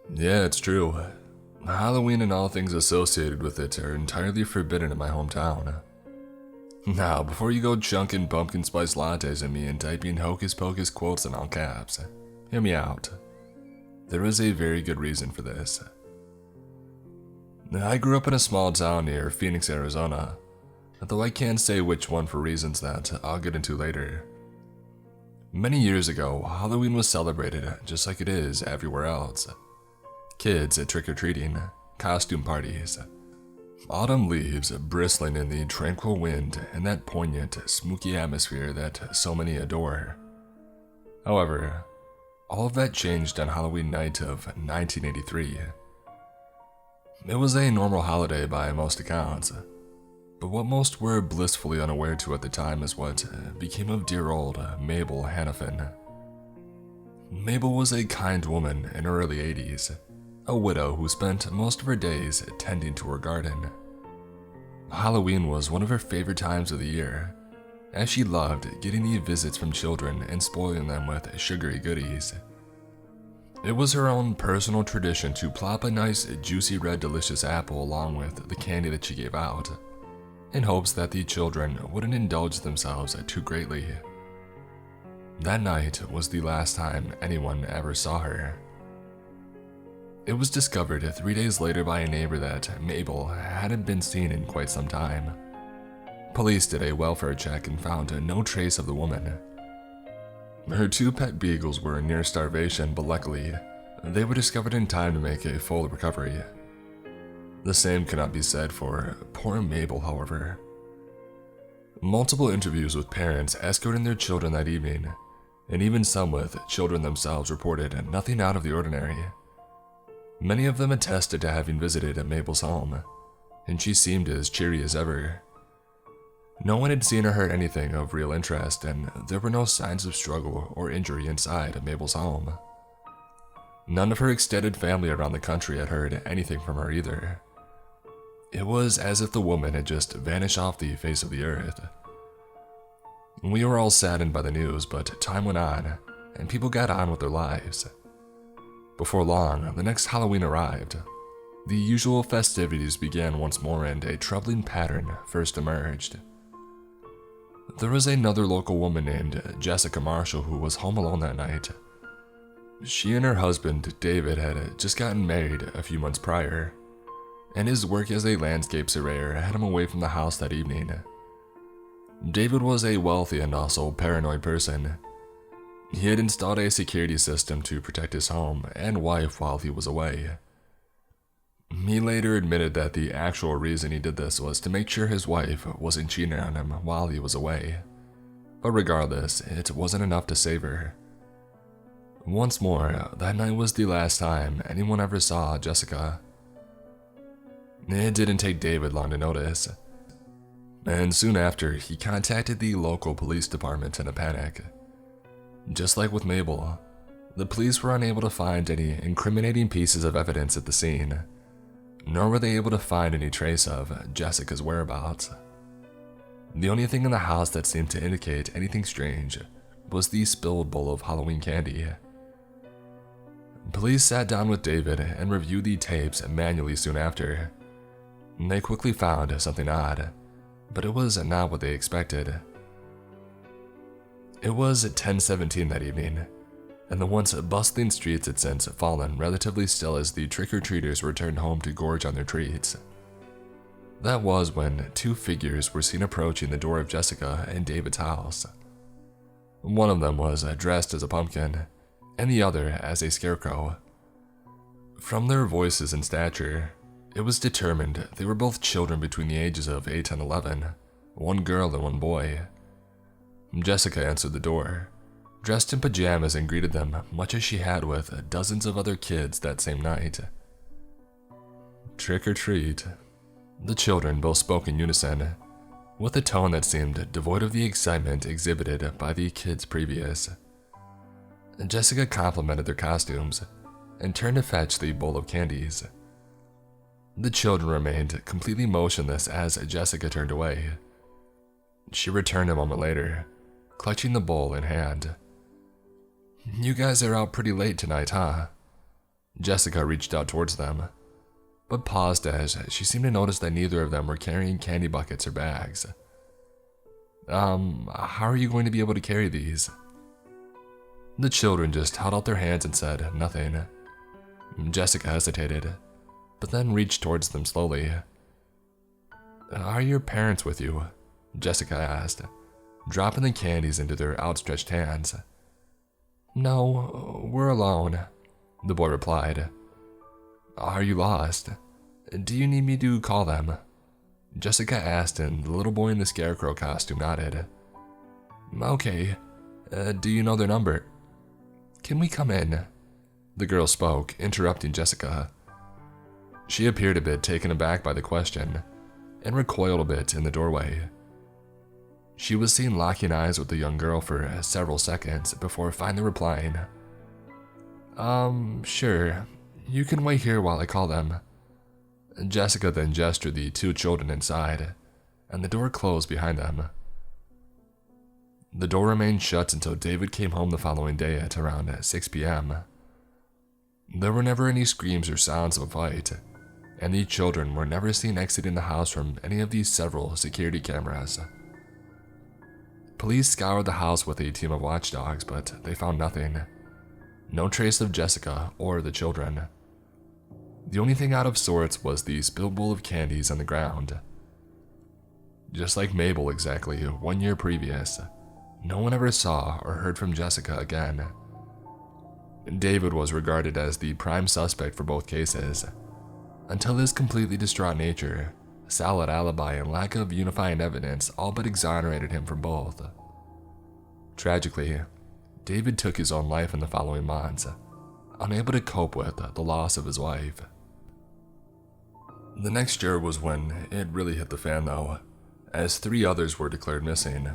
Yeah, it's true. Halloween and all things associated with it are entirely forbidden in my hometown. Now, before you go chunking pumpkin spice lattes at me and typing hocus pocus quotes in all caps, hear me out. There is a very good reason for this. I grew up in a small town near Phoenix, Arizona, though I can't say which one for reasons that I'll get into later. Many years ago, Halloween was celebrated just like it is everywhere else. Kids trick-or-treating, costume parties, autumn leaves bristling in the tranquil wind, and that poignant, spooky atmosphere that so many adore. However, all of that changed on Halloween night of 1983. It was a normal holiday by most accounts, but what most were blissfully unaware to at the time is what became of dear old Mabel Hannafin. Mabel was a kind woman in her early 80s, a widow who spent most of her days tending to her garden. Halloween was one of her favorite times of the year, as she loved getting the visits from children and spoiling them with sugary goodies. It was her own personal tradition to plop a nice, juicy red delicious apple along with the candy that she gave out, in hopes that the children wouldn't indulge themselves too greatly. That night was the last time anyone ever saw her. It was discovered 3 days later by a neighbor that Mabel hadn't been seen in quite some time. Police did a welfare check and found no trace of the woman. Her 2 pet beagles were near starvation, but luckily, they were discovered in time to make a full recovery. The same cannot be said for poor Mabel, however. Multiple interviews with parents escorting their children that evening, and even some with children themselves, reported nothing out of the ordinary. Many of them attested to having visited at Mabel's home, and she seemed as cheery as ever. No one had seen or heard anything of real interest, and there were no signs of struggle or injury inside Mabel's home. None of her extended family around the country had heard anything from her either. It was as if the woman had just vanished off the face of the earth. We were all saddened by the news, but time went on, and people got on with their lives. Before long, the next Halloween arrived. The usual festivities began once more, and a troubling pattern first emerged. There was another local woman named Jessica Marshall who was home alone that night. She and her husband, David, had just gotten married a few months prior, and his work as a landscape surveyor had him away from the house that evening. David was a wealthy and also paranoid person. He had installed a security system to protect his home and wife while he was away. He later admitted that the actual reason he did this was to make sure his wife wasn't cheating on him while he was away. But regardless, it wasn't enough to save her. Once more, that night was the last time anyone ever saw Jessica. It didn't take David long to notice, and soon after, he contacted the local police department in a panic. Just like with Mabel, the police were unable to find any incriminating pieces of evidence at the scene, nor were they able to find any trace of Jessica's whereabouts. The only thing in the house that seemed to indicate anything strange was the spilled bowl of Halloween candy. Police sat down with David and reviewed the tapes manually soon after. They quickly found something odd, but it was not what they expected. It was 10:17 that evening, and the once bustling streets had since fallen relatively still as the trick-or-treaters returned home to gorge on their treats. That was when 2 figures were seen approaching the door of Jessica and David's house. One of them was dressed as a pumpkin, and the other as a scarecrow. From their voices and stature, it was determined they were both children between the ages of 8 and 11, one girl and one boy. Jessica answered the door, dressed in pajamas, and greeted them much as she had with dozens of other kids that same night. "Trick or treat," the children both spoke in unison, with a tone that seemed devoid of the excitement exhibited by the kids previous. Jessica complimented their costumes and turned to fetch the bowl of candies. The children remained completely motionless as Jessica turned away. She returned a moment later, clutching the bowl in hand. "You guys are out pretty late tonight, huh?" Jessica reached out towards them, but paused as she seemed to notice that neither of them were carrying candy buckets or bags. How are you going to be able to carry these? The children just held out their hands and said nothing. Jessica hesitated, but then reached towards them slowly. Are your parents with you? Jessica asked, dropping the candies into their outstretched hands. No, we're alone, the boy replied. Are you lost? Do you need me to call them? Jessica asked, and the little boy in the scarecrow costume nodded. Okay, do you know their number? Can we come in? The girl spoke, interrupting Jessica. She appeared a bit taken aback by the question, and recoiled a bit in the doorway. She was seen locking eyes with the young girl for several seconds before finally replying. Sure, you can wait here while I call them. Jessica then gestured the two children inside, and the door closed behind them. The door remained shut until David came home the following day at around 6 p.m. There were never any screams or sounds of a fight, and the children were never seen exiting the house from any of these several security cameras. Police scoured the house with a team of watchdogs, but they found nothing. No trace of Jessica or the children. The only thing out of sorts was the spilled bowl of candies on the ground. Just like Mabel exactly 1 year previous, no one ever saw or heard from Jessica again. David was regarded as the prime suspect for both cases, until his completely distraught nature, solid alibi, and lack of unifying evidence all but exonerated him from both. Tragically, David took his own life in the following months, unable to cope with the loss of his wife. The next year was when it really hit the fan though, as 3 others were declared missing.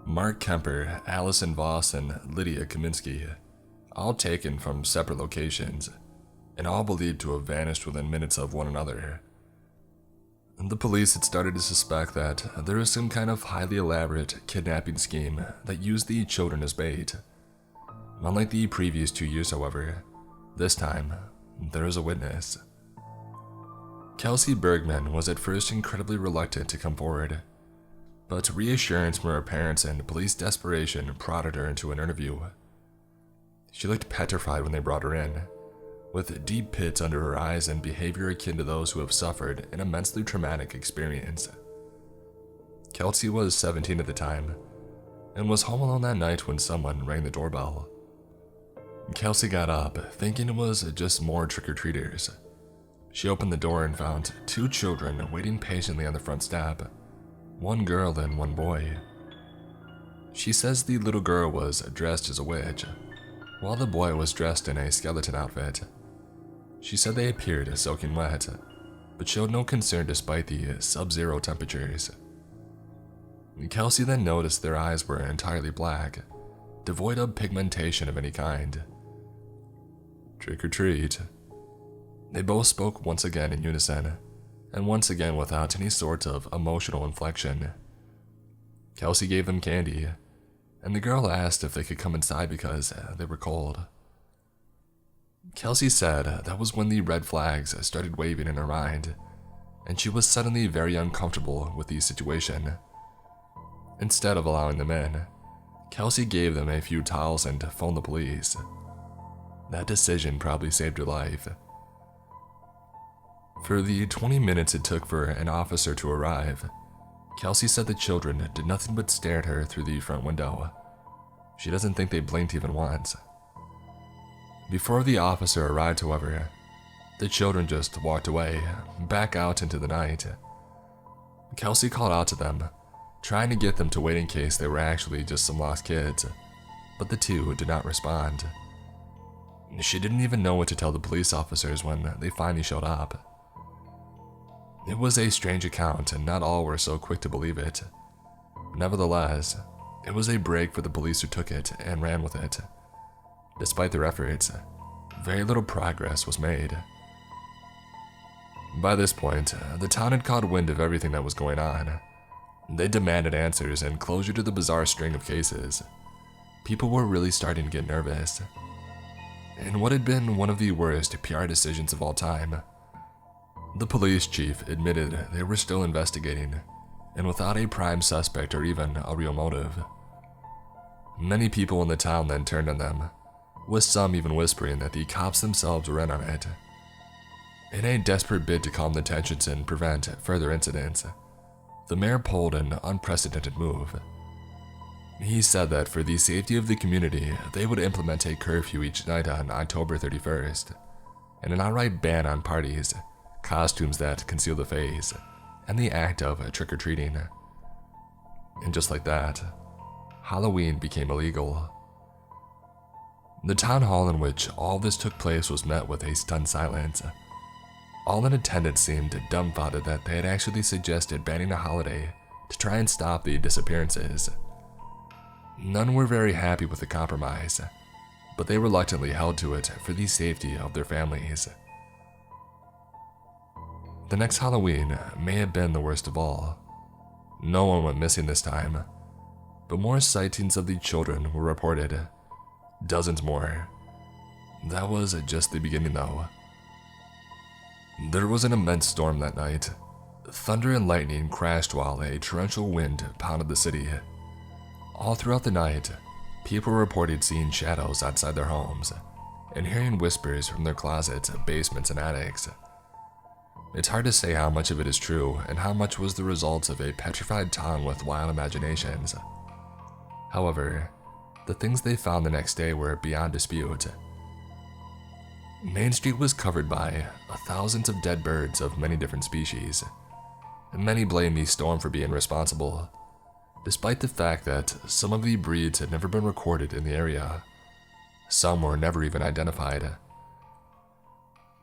Mark Kemper, Allison Voss, and Lydia Kaminsky, all taken from separate locations, and all believed to have vanished within minutes of one another. The police had started to suspect that there was some kind of highly elaborate kidnapping scheme that used the children as bait. Unlike the previous 2 years, however, this time, there was a witness. Kelsey Bergman was at first incredibly reluctant to come forward, but reassurance from her parents and police desperation prodded her into an interview. She looked petrified when they brought her in, with deep pits under her eyes and behavior akin to those who have suffered an immensely traumatic experience. Kelsey was 17 at the time, and was home alone that night when someone rang the doorbell. Kelsey got up, thinking it was just more trick-or-treaters. She opened the door and found 2 children waiting patiently on the front step, 1 girl and 1 boy. She says the little girl was dressed as a witch, while the boy was dressed in a skeleton outfit. She said they appeared soaking wet, but showed no concern despite the sub-zero temperatures. Kelsey then noticed their eyes were entirely black, devoid of pigmentation of any kind. Trick or treat. They both spoke once again in unison, and once again without any sort of emotional inflection. Kelsey gave them candy, and the girl asked if they could come inside because they were cold. Kelsey said that was when the red flags started waving in her mind, and she was suddenly very uncomfortable with the situation. Instead of allowing them in, Kelsey gave them a few towels and phoned the police. That decision probably saved her life. For the 20 minutes it took for an officer to arrive, Kelsey said the children did nothing but stare at her through the front window. She doesn't think they blinked even once. Before the officer arrived, however, the children just walked away, back out into the night. Kelsey called out to them, trying to get them to wait in case they were actually just some lost kids, but the 2 did not respond. She didn't even know what to tell the police officers when they finally showed up. It was a strange account, and not all were so quick to believe it. Nevertheless, it was a break for the police who took it and ran with it. Despite their efforts, very little progress was made. By this point, the town had caught wind of everything that was going on. They demanded answers and closure to the bizarre string of cases. People were really starting to get nervous. in what had been one of the worst PR decisions of all time. The police chief admitted they were still investigating, and without a prime suspect or even a real motive. Many people in the town then turned on them, with some even whispering that the cops themselves were in on it. In a desperate bid to calm the tensions and prevent further incidents, the mayor pulled an unprecedented move. He said that for the safety of the community, they would implement a curfew each night on October 31st, and an outright ban on parties, costumes that conceal the face, and the act of trick-or-treating. And just like that, Halloween became illegal. The town hall in which all this took place was met with a stunned silence. All in attendance seemed dumbfounded that they had actually suggested banning a holiday to try and stop the disappearances. None were very happy with the compromise, but they reluctantly held to it for the safety of their families. The next Halloween may have been the worst of all. No one went missing this time, but more sightings of the children were reported. Dozens more. That was just the beginning though. There was an immense storm that night. Thunder and lightning crashed while a torrential wind pounded the city. All throughout the night, people reported seeing shadows outside their homes and hearing whispers from their closets, basements, and attics. It's hard to say how much of it is true and how much was the result of a petrified town with wild imaginations. However, the things they found the next day were beyond dispute. Main Street was covered by thousands of dead birds of many different species. Many blamed the storm for being responsible, despite the fact that some of the breeds had never been recorded in the area. Some were never even identified.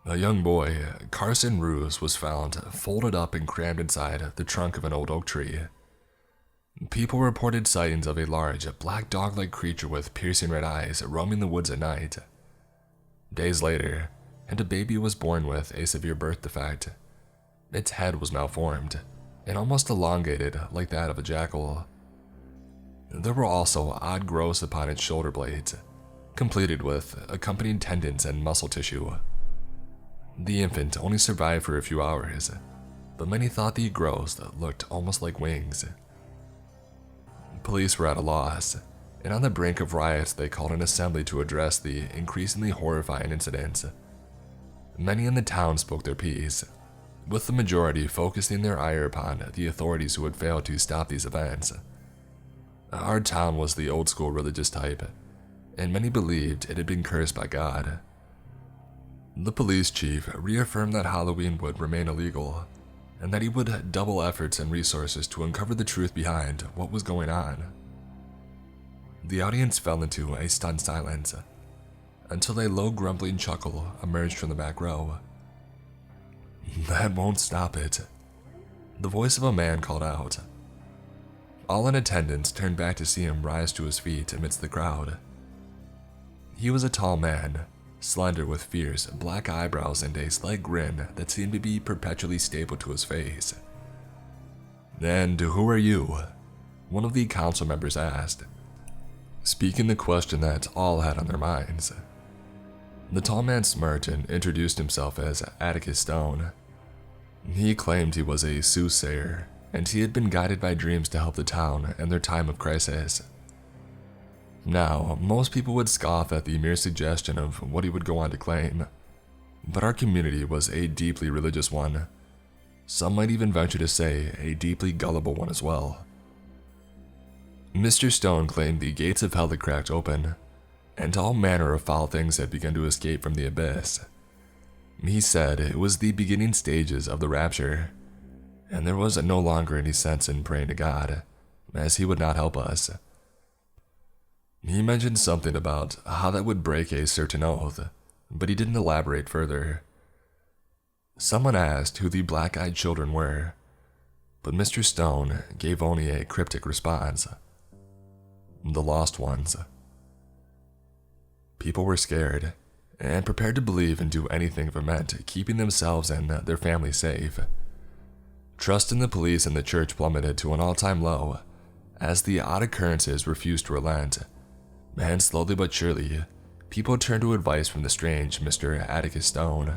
A young boy, Carson Ruse, was found folded up and crammed inside the trunk of an old oak tree. People reported sightings of a large, black dog-like creature with piercing red eyes roaming the woods at night. Days later, and a baby was born with a severe birth defect. Its head was malformed and almost elongated like that of a jackal. There were also odd growths upon its shoulder blades, completed with accompanying tendons and muscle tissue. The infant only survived for a few hours, but many thought the growths looked almost like wings. Police were at a loss, and on the brink of riots they called an assembly to address the increasingly horrifying incidents. Many in the town spoke their piece, with the majority focusing their ire upon the authorities who had failed to stop these events. Our town was the old-school religious type, and many believed it had been cursed by God. The police chief reaffirmed that Halloween would remain illegal, and that he would double efforts and resources to uncover the truth behind what was going on. The audience fell into a stunned silence, until a low grumbling chuckle emerged from the back row. "That won't stop it," the voice of a man called out. All in attendance turned back to see him rise to his feet amidst the crowd. He was a tall man, slender with fierce black eyebrows and a slight grin that seemed to be perpetually stapled to his face. "And who are you?" one of the council members asked, speaking the question that all had on their minds. The tall man smirked and introduced himself as Atticus Stone. He claimed he was a soothsayer, and he had been guided by dreams to help the town in their time of crisis. Now, most people would scoff at the mere suggestion of what he would go on to claim, but our community was a deeply religious one. Some might even venture to say a deeply gullible one as well. Mr. Stone claimed the gates of hell had cracked open, and all manner of foul things had begun to escape from the abyss. He said it was the beginning stages of the rapture, and there was no longer any sense in praying to God, as he would not help us. He mentioned something about how that would break a certain oath, but he didn't elaborate further. Someone asked who the black-eyed children were, but Mr. Stone gave only a cryptic response. The lost ones. People were scared, and prepared to believe and do anything if it meant keeping themselves and their families safe. Trust in the police and the church plummeted to an all-time low, as the odd occurrences refused to relent, and slowly but surely, people turned to advice from the strange Mr. Atticus Stone.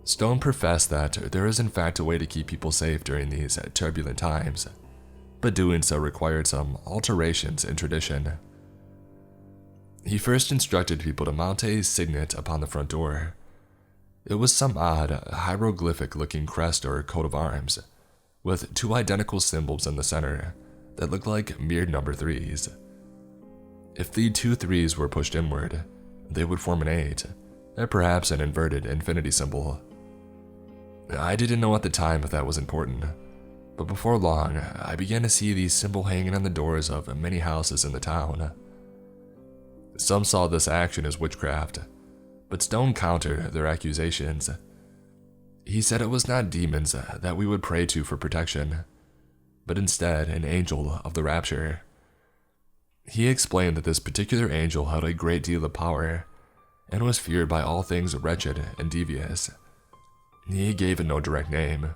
Stone professed that there is in fact a way to keep people safe during these turbulent times, but doing so required some alterations in tradition. He first instructed people to mount a signet upon the front door. It was some odd, hieroglyphic-looking crest or coat of arms, with two identical symbols in the center that looked like mere number 3s. If the two 3s were pushed inward, they would form an 8, and perhaps an inverted infinity symbol. I didn't know at the time if that was important, but before long, I began to see the symbol hanging on the doors of many houses in the town. Some saw this action as witchcraft, but Stone countered their accusations. He said it was not demons that we would pray to for protection, but instead an angel of the rapture. He explained that this particular angel held a great deal of power and was feared by all things wretched and devious. He gave it no direct name,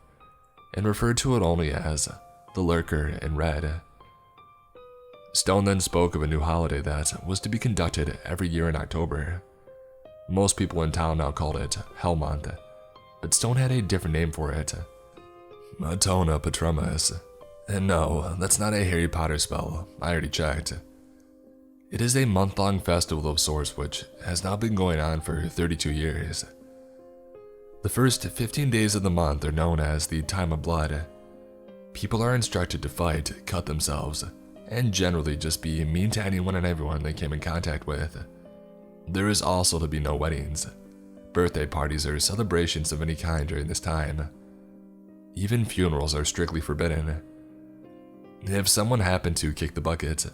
and referred to it only as the Lurker in Red. Stone then spoke of a new holiday that was to be conducted every year in October. Most people in town now called it Hell Month, but Stone had a different name for it, Matona Patrumus. And no, that's not a Harry Potter spell, I already checked. It is a month-long festival of sorts which has now been going on for 32 years. The first 15 days of the month are known as the Time of Blood. People are instructed to fight, cut themselves, and generally just be mean to anyone and everyone they came in contact with. There is also to be no weddings, birthday parties, or celebrations of any kind during this time. Even funerals are strictly forbidden. If someone happened to kick the bucket,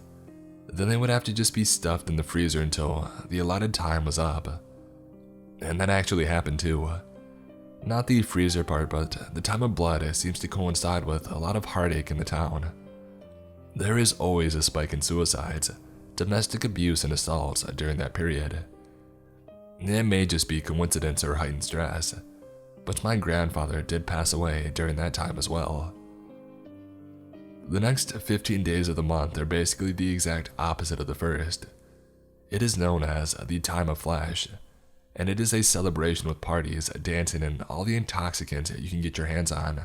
then they would have to just be stuffed in the freezer until the allotted time was up. And that actually happened too. Not the freezer part, but the Time of Blood seems to coincide with a lot of heartache in the town. There is always a spike in suicides, domestic abuse, and assaults during that period. It may just be coincidence or heightened stress, but my grandfather did pass away during that time as well. The next 15 days of the month are basically the exact opposite of the first. It is known as the Time of Flesh, and it is a celebration with parties, dancing, and all the intoxicants you can get your hands on.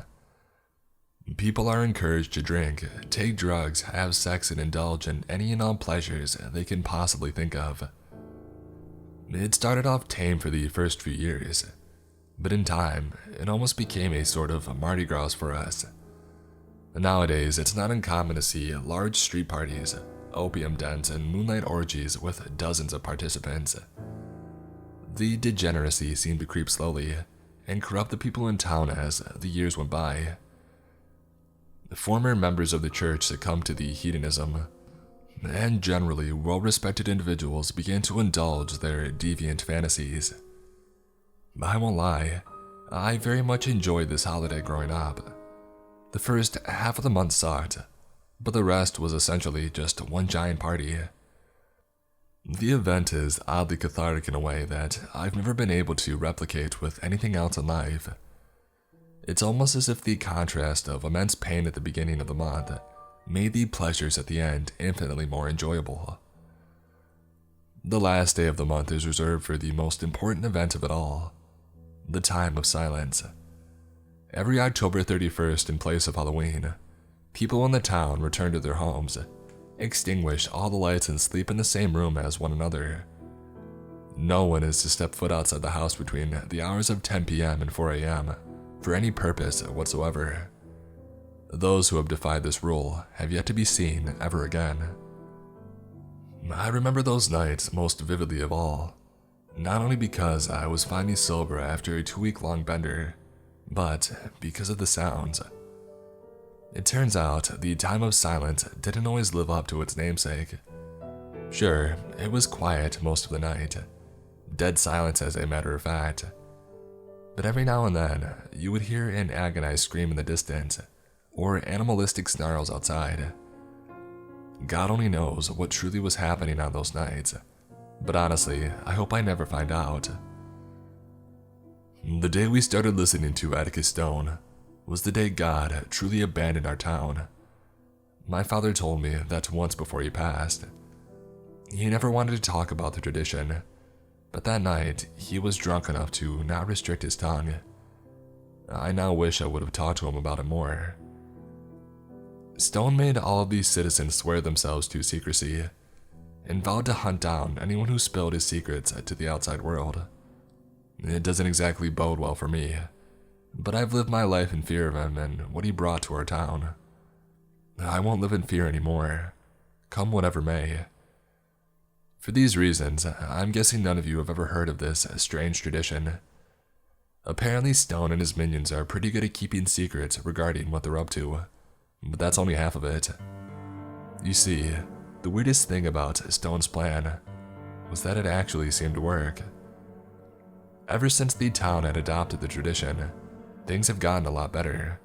People are encouraged to drink, take drugs, have sex, and indulge in any and all pleasures they can possibly think of. It started off tame for the first few years, but in time, it almost became a sort of Mardi Gras for us. Nowadays, it's not uncommon to see large street parties, opium dens, and moonlight orgies with dozens of participants. The degeneracy seemed to creep slowly and corrupt the people in town as the years went by. Former members of the church succumbed to the hedonism, and generally well-respected individuals began to indulge their deviant fantasies. I won't lie, I very much enjoyed this holiday growing up. The first half of the month sucked, but the rest was essentially just one giant party. The event is oddly cathartic in a way that I've never been able to replicate with anything else in life. It's almost as if the contrast of immense pain at the beginning of the month made the pleasures at the end infinitely more enjoyable. The last day of the month is reserved for the most important event of it all, the Time of Silence. Every October 31st, in place of Halloween, people in the town return to their homes, extinguish all the lights, and sleep in the same room as one another. No one is to step foot outside the house between the hours of 10 p.m. and 4 a.m. for any purpose whatsoever. Those who have defied this rule have yet to be seen ever again. I remember those nights most vividly of all, not only because I was finally sober after a 2-week-long bender, but because of the sounds. It turns out the Time of Silence didn't always live up to its namesake. Sure, it was quiet most of the night, dead silence as a matter of fact. But every now and then, you would hear an agonized scream in the distance, or animalistic snarls outside. God only knows what truly was happening on those nights, but honestly, I hope I never find out. The day we started listening to Atticus Stone was the day God truly abandoned our town. My father told me that once before he passed. He never wanted to talk about the tradition, but that night he was drunk enough to not restrict his tongue. I now wish I would have talked to him about it more. Stone made all of these citizens swear themselves to secrecy, and vowed to hunt down anyone who spilled his secrets to the outside world. It doesn't exactly bode well for me, but I've lived my life in fear of him and what he brought to our town. I won't live in fear anymore, come whatever may. For these reasons, I'm guessing none of you have ever heard of this strange tradition. Apparently Stone and his minions are pretty good at keeping secrets regarding what they're up to, but that's only half of it. You see, the weirdest thing about Stone's plan was that it actually seemed to work. Ever since the town had adopted the tradition, things have gotten a lot better.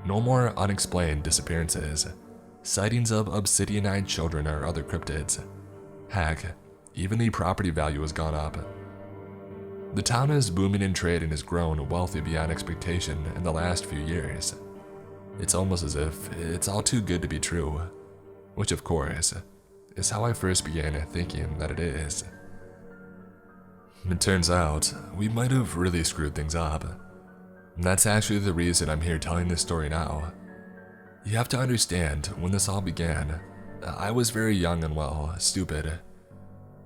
No more unexplained disappearances, sightings of obsidian-eyed children or other cryptids. Heck, even the property value has gone up. The town is booming in trade and has grown wealthy beyond expectation in the last few years. It's almost as if it's all too good to be true, which of course is how I first began thinking that it is. It turns out we might have really screwed things up. And that's actually the reason I'm here telling this story now. You have to understand, when this all began, I was very young and, well, stupid.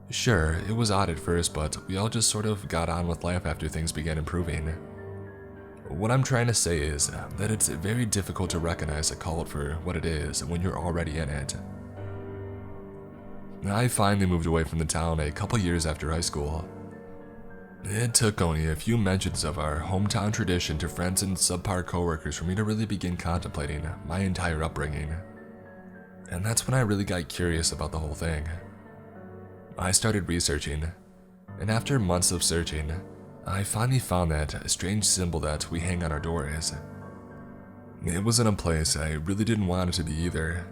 Sure, it was odd at first, but we all just sort of got on with life after things began improving. What I'm trying to say is that it's very difficult to recognize a cult for what it is when you're already in it. I finally moved away from the town a couple years after high school. It took only a few mentions of our hometown tradition to friends and subpar coworkers for me to really begin contemplating my entire upbringing. And that's when I really got curious about the whole thing. I started researching, and after months of searching, I finally found that strange symbol that we hang on our doors. It was in a place I really didn't want it to be either,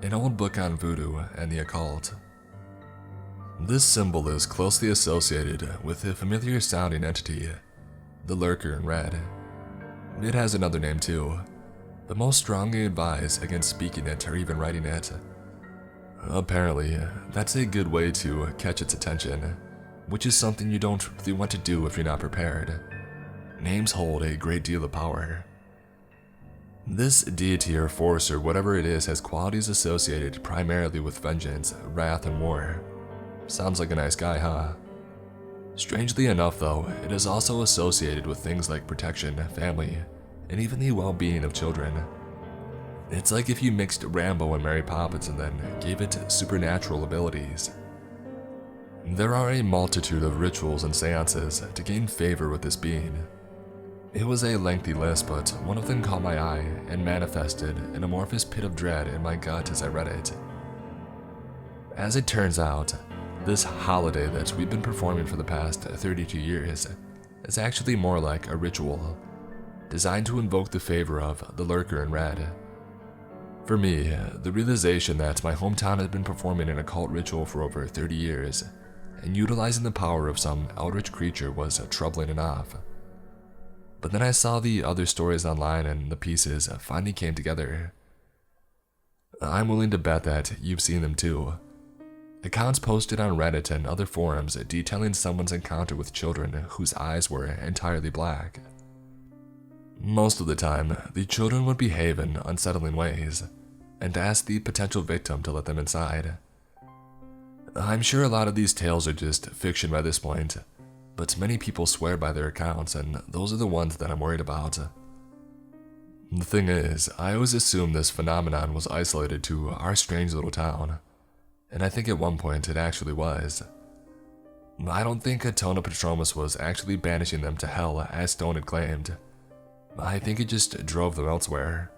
an old book on voodoo and the occult. This symbol is closely associated with a familiar sounding entity, the lurker in red. It has another name too, but most strongly advise against speaking it or even writing it. Apparently, that's a good way to catch its attention, which is something you don't really want to do if you're not prepared. Names hold a great deal of power. This deity or force or whatever it is has qualities associated primarily with vengeance, wrath, and war. Sounds like a nice guy, huh? Strangely enough though, it is also associated with things like protection, family, and even the well-being of children. It's like if you mixed Rambo and Mary Poppins and then gave it supernatural abilities. There are a multitude of rituals and seances to gain favor with this being. It was a lengthy list, but one of them caught my eye and manifested an amorphous pit of dread in my gut as I read it. As it turns out, this holiday that we've been performing for the past 32 years is actually more like a ritual, designed to invoke the favor of the lurker in red. For me, the realization that my hometown had been performing an occult ritual for over 30 years and utilizing the power of some eldritch creature was troubling enough. But then I saw the other stories online and the pieces finally came together. I'm willing to bet that you've seen them too. Accounts posted on Reddit and other forums detailing someone's encounter with children whose eyes were entirely black. Most of the time, the children would behave in unsettling ways and ask the potential victim to let them inside. I'm sure a lot of these tales are just fiction by this point, but many people swear by their accounts, and those are the ones that I'm worried about. The thing is, I always assumed this phenomenon was isolated to our strange little town, and I think at one point it actually was. I don't think Atona Patromus was actually banishing them to hell as Stone had claimed. I think it just drove them elsewhere.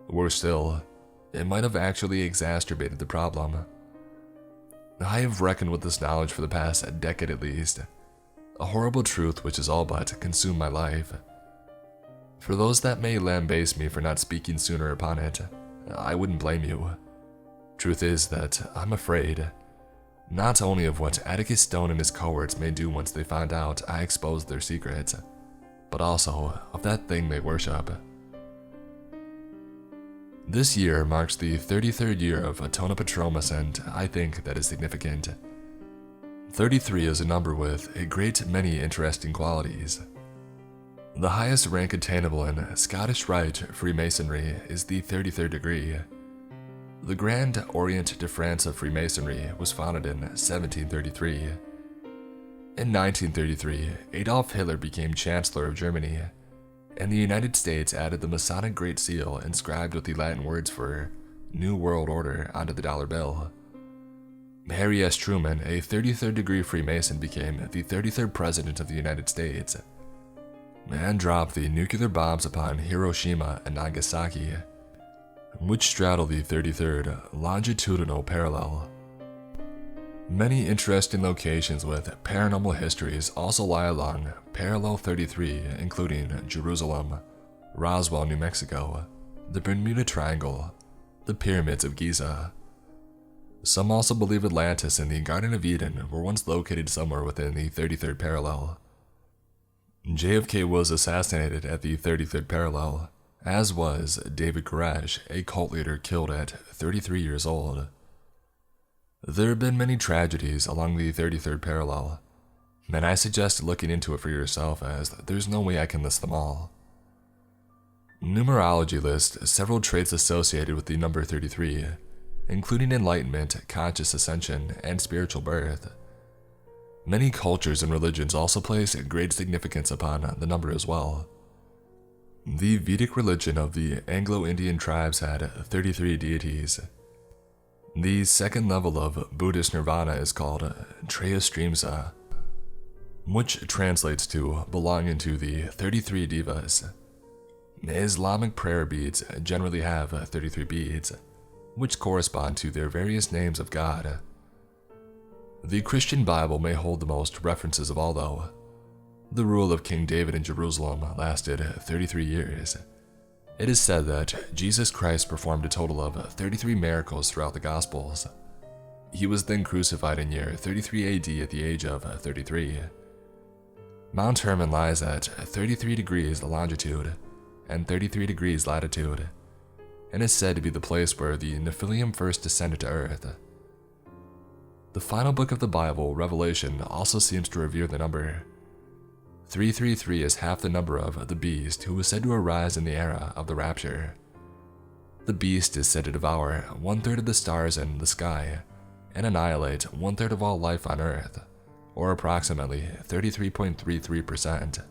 Worse still, it might have actually exacerbated the problem. I have reckoned with this knowledge for the past decade at least, a horrible truth which has all but consumed my life. For those that may lambaste me for not speaking sooner upon it, I wouldn't blame you. Truth is that I'm afraid, not only of what Atticus Stone and his cohorts may do once they find out I exposed their secrets, but also of that thing they worship. This year marks the 33rd year of Atona Patromus, and I think that is significant. 33 is a number with a great many interesting qualities. The highest rank attainable in Scottish Rite Freemasonry is the 33rd degree. The Grand Orient de France of Freemasonry was founded in 1733. In 1933, Adolf Hitler became Chancellor of Germany, and the United States added the Masonic Great Seal inscribed with the Latin words for New World Order onto the dollar bill. Harry S. Truman, a 33rd degree Freemason, became the 33rd President of the United States and dropped the nuclear bombs upon Hiroshima and Nagasaki, which straddle the 33rd longitudinal parallel. Many interesting locations with paranormal histories also lie along parallel 33, including Jerusalem, Roswell, New Mexico, the Bermuda Triangle, the Pyramids of Giza. Some also believe Atlantis and the Garden of Eden were once located somewhere within the 33rd parallel. JFK was assassinated at the 33rd parallel, as was David Koresh, a cult leader killed at 33 years old. There have been many tragedies along the 33rd parallel, and I suggest looking into it for yourself, as there's no way I can list them all. Numerology lists several traits associated with the number 33, including enlightenment, conscious ascension, and spiritual birth. Many cultures and religions also place great significance upon the number as well. The Vedic religion of the Anglo-Indian tribes had 33 deities. The second level of Buddhist nirvana is called Trayastrimsa, which translates to belonging to the 33 devas. Islamic prayer beads generally have 33 beads, which correspond to their various names of God. The Christian Bible may hold the most references of all, though. The rule of King David in Jerusalem lasted 33 years. It is said that Jesus Christ performed a total of 33 miracles throughout the Gospels. He was then crucified in year 33 AD at the age of 33. Mount Hermon lies at 33 degrees longitude and 33 degrees latitude, and is said to be the place where the Nephilim first descended to Earth. The final book of the Bible, Revelation, also seems to revere the number. 333 is half the number of the beast who was said to arise in the era of the rapture. The beast is said to devour 1/3 of the stars in the sky and annihilate 1/3 of all life on Earth, or approximately 33.33%.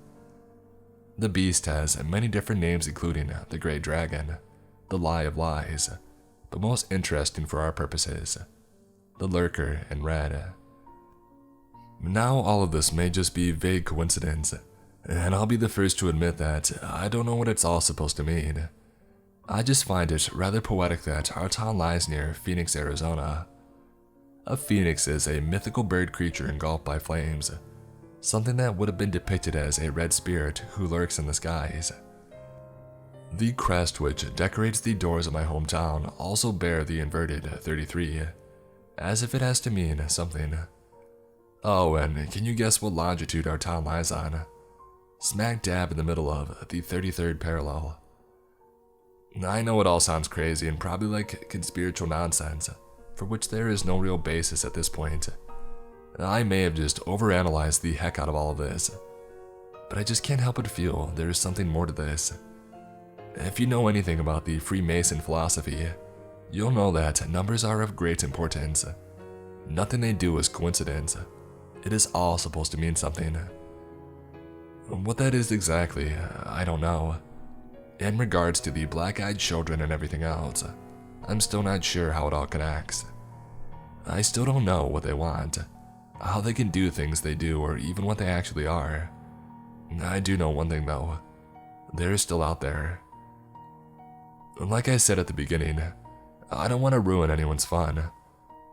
The beast has many different names, including the Great Dragon, the Lie of Lies, but most interesting for our purposes, the Lurker in red. Now all of this may just be vague coincidence, and I'll be the first to admit that I don't know what it's all supposed to mean. I just find it rather poetic that our town lies near Phoenix, Arizona. A phoenix is a mythical bird creature engulfed by flames, something that would have been depicted as a red spirit who lurks in the skies. The crest which decorates the doors of my hometown also bear the inverted 33, as if it has to mean something. Oh, and can you guess what longitude our town lies on? Smack dab in the middle of the 33rd parallel. I know it all sounds crazy and probably like conspiratorial nonsense, for which there is no real basis at this point. I may have just overanalyzed the heck out of all of this, but I just can't help but feel there is something more to this. If you know anything about the Freemason philosophy, you'll know that numbers are of great importance. Nothing they do is coincidence. It is all supposed to mean something. What that is exactly, I don't know. In regards to the black-eyed children and everything else, I'm still not sure how it all connects. I still don't know what they want, how they can do things they do, or even what they actually are. I do know one thing though, they're still out there. Like I said at the beginning, I don't want to ruin anyone's fun.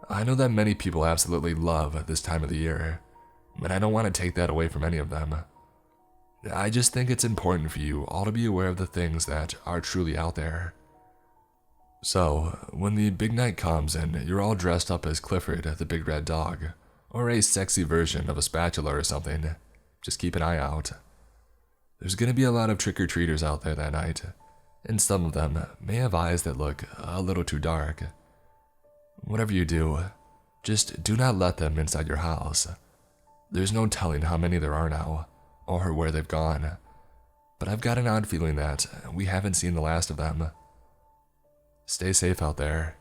I know that many people absolutely love this time of the year, and I don't want to take that away from any of them. I just think it's important for you all to be aware of the things that are truly out there. So, when the big night comes and you're all dressed up as Clifford the Big Red Dog, or a sexy version of a spatula or something, just keep an eye out. There's gonna be a lot of trick-or-treaters out there that night, and some of them may have eyes that look a little too dark. Whatever you do, just do not let them inside your house. There's no telling how many there are now, or where they've gone, but I've got an odd feeling that we haven't seen the last of them. Stay safe out there.